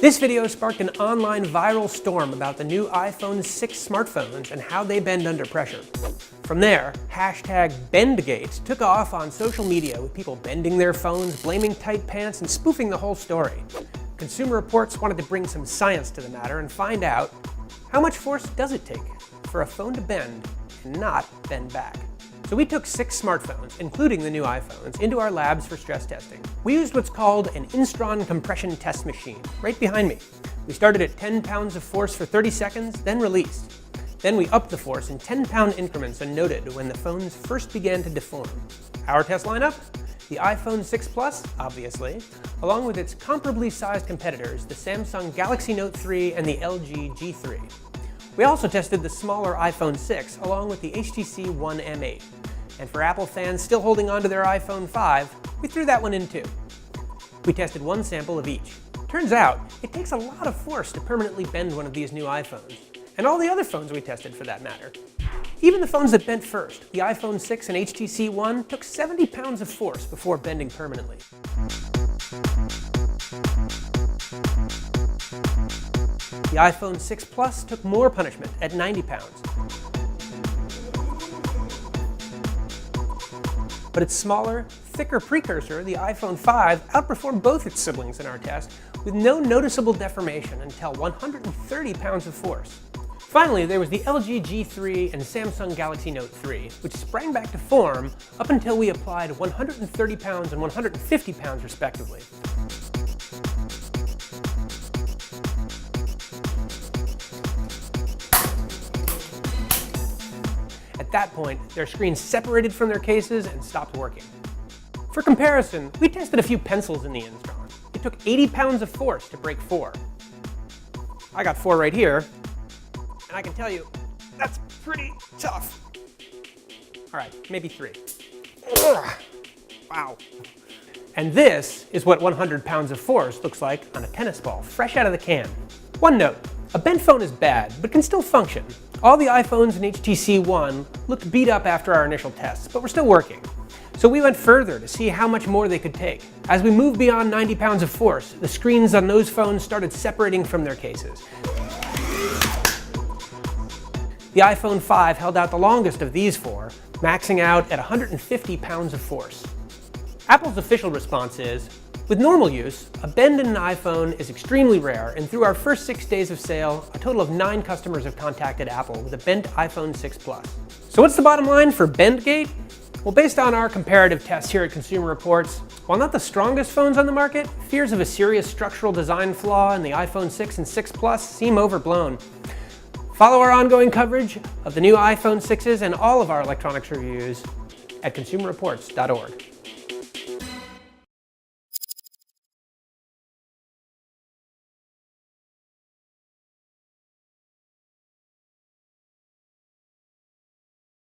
This video sparked an online viral storm about the new iPhone 6 smartphones and how they bend under pressure. From there, hashtag #BendGate took off on social media with people bending their phones, blaming tight pants, and spoofing the whole story. Consumer Reports wanted to bring some science to the matter and find out, how much force does it take for a phone to bend and not bend back? So we took 6 smartphones, including the new iPhones, into our labs for stress testing. We used what's called an Instron compression test machine, right behind me. We started at 10 pounds of force for 30 seconds, then released. Then we upped the force in 10-pound increments and noted when the phones first began to deform. Our test lineup? The iPhone 6 Plus, obviously, along with its comparably sized competitors, the Samsung Galaxy Note 3 and the LG G3. We also tested the smaller iPhone 6 along with the HTC One M8. And for Apple fans still holding on to their iPhone 5, we threw that one in too. We tested one sample of each. Turns out, it takes a lot of force to permanently bend one of these new iPhones. And all the other phones we tested for that matter. Even the phones that bent first, the iPhone 6 and HTC One, took 70 pounds of force before bending permanently. The iPhone 6 Plus took more punishment at 90 pounds. But its smaller, thicker precursor, the iPhone 5, outperformed both its siblings in our test with no noticeable deformation until 130 pounds of force. Finally, there was the LG G3 and Samsung Galaxy Note 3, which sprang back to form up until we applied 130 pounds and 150 pounds respectively. At that point, their screens separated from their cases and stopped working. For comparison, we tested a few pencils in the Instron. It took 80 pounds of force to break 4. I got 4 right here, and I can tell you, that's pretty tough. All right, maybe 3. Ugh. Wow. And this is what 100 pounds of force looks like on a tennis ball, fresh out of the can. One note, a bent phone is bad, but can still function. All the iPhones and HTC One looked beat up after our initial tests, but were still working. So we went further to see how much more they could take. As we moved beyond 90 pounds of force, the screens on those phones started separating from their cases. The iPhone 5 held out the longest of these 4, maxing out at 150 pounds of force. Apple's official response is, with normal use, a bend in an iPhone is extremely rare, and through our first 6 days of sale, a total of 9 customers have contacted Apple with a bent iPhone 6 Plus. So what's the bottom line for BendGate? Well, based on our comparative tests here at Consumer Reports, while not the strongest phones on the market, fears of a serious structural design flaw in the iPhone 6 and 6 Plus seem overblown. Follow our ongoing coverage of the new iPhone 6s and all of our electronics reviews at consumerreports.org.